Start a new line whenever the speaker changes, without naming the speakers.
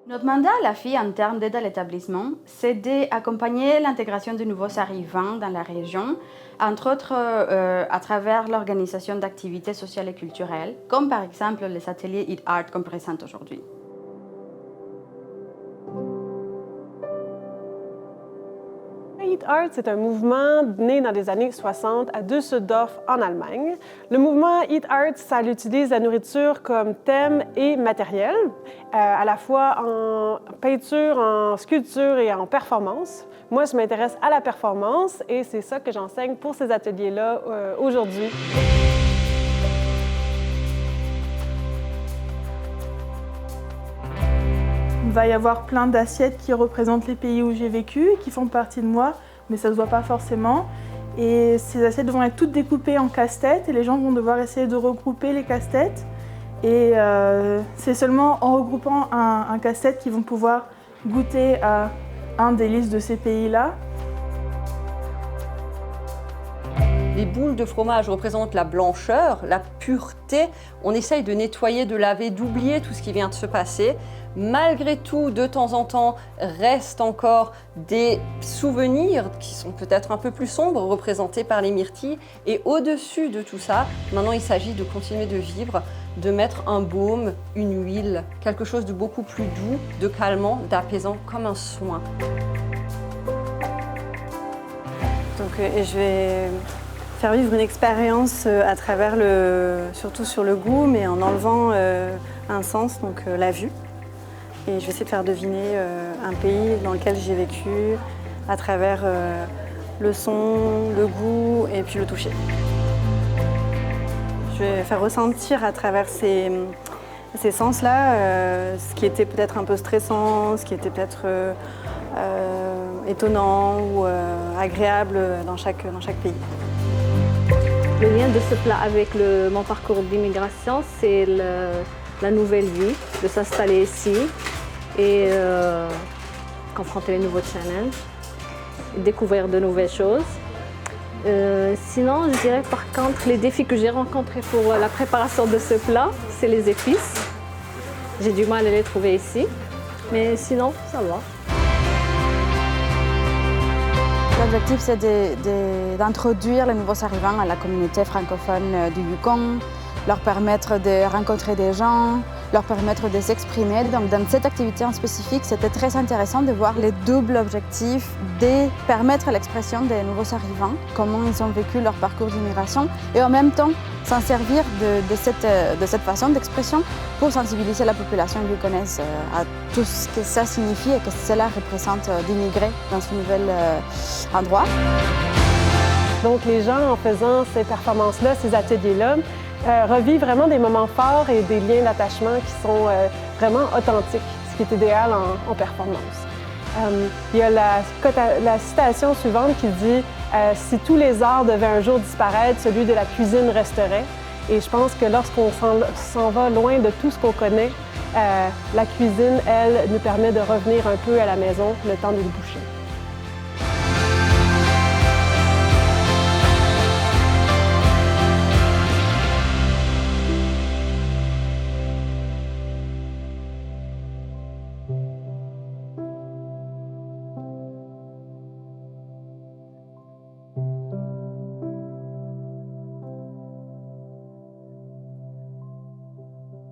Notre mandat à la FI en termes d'aide à l'établissement, c'est d'accompagner l'intégration de nouveaux arrivants dans la région, entre autres à travers l'organisation d'activités sociales et culturelles, comme par exemple les ateliers Eat Art qu'on présente aujourd'hui.
Eat Art, c'est un mouvement né dans les années 60 à Düsseldorf, en Allemagne. Le mouvement Eat Art, ça utilise la nourriture comme thème et matériel, à la fois en peinture, en sculpture et en performance. Moi, je m'intéresse à la performance et c'est ça que j'enseigne pour ces ateliers-là aujourd'hui.
Il va y avoir plein d'assiettes qui représentent les pays où j'ai vécu, qui font partie de moi, mais ça ne se voit pas forcément. Et ces assiettes vont être toutes découpées en casse-tête et les gens vont devoir essayer de regrouper les casse-têtes. Et c'est seulement en regroupant un casse-tête qu'ils vont pouvoir goûter à un délice de ces pays-là.
Les boules de fromage représentent la blancheur, la pureté. On essaye de nettoyer, de laver, d'oublier tout ce qui vient de se passer. Malgré tout, de temps en temps, restent encore des souvenirs qui sont peut-être un peu plus sombres, représentés par les myrtilles. Et au-dessus de tout ça, maintenant il s'agit de continuer de vivre, de mettre un baume, une huile, quelque chose de beaucoup plus doux, de calmant, d'apaisant, comme un soin.
Donc, je vais faire vivre une expérience à travers surtout sur le goût, mais en enlevant un sens, donc la vue. Et je vais essayer de faire deviner un pays dans lequel j'ai vécu à travers le son, le goût et puis le toucher. Je vais faire ressentir à travers ces sens-là ce qui était peut-être un peu stressant, ce qui était peut-être étonnant ou agréable dans chaque pays.
Le lien de ce plat avec mon parcours d'immigration, c'est la nouvelle vie, de s'installer ici et confronter les nouveaux challenges, découvrir de nouvelles choses. Sinon, je dirais par contre, les défis que j'ai rencontrés pour la préparation de ce plat, c'est les épices. J'ai du mal à les trouver ici, mais sinon, ça va.
L'objectif, c'est d'introduire les nouveaux arrivants à la communauté francophone du Yukon, leur permettre de rencontrer des gens, leur permettre de s'exprimer. Donc, dans cette activité en spécifique, c'était très intéressant de voir les doubles objectifs de permettre l'expression des nouveaux arrivants, comment ils ont vécu leur parcours d'immigration, et en même temps s'en servir de cette façon d'expression pour sensibiliser la population yukonaise à tout ce que ça signifie et que cela représente d'immigrer dans ce nouvel endroit.
Donc les gens, en faisant ces performances-là, ces ateliers-là, revivent vraiment des moments forts et des liens d'attachement qui sont vraiment authentiques, ce qui est idéal en performance. Il y a la citation suivante qui dit « Si tous les arts devaient un jour disparaître, celui de la cuisine resterait ». Et je pense que lorsqu'on s'en va loin de tout ce qu'on connaît, la cuisine, elle, nous permet de revenir un peu à la maison le temps d'une bouchée.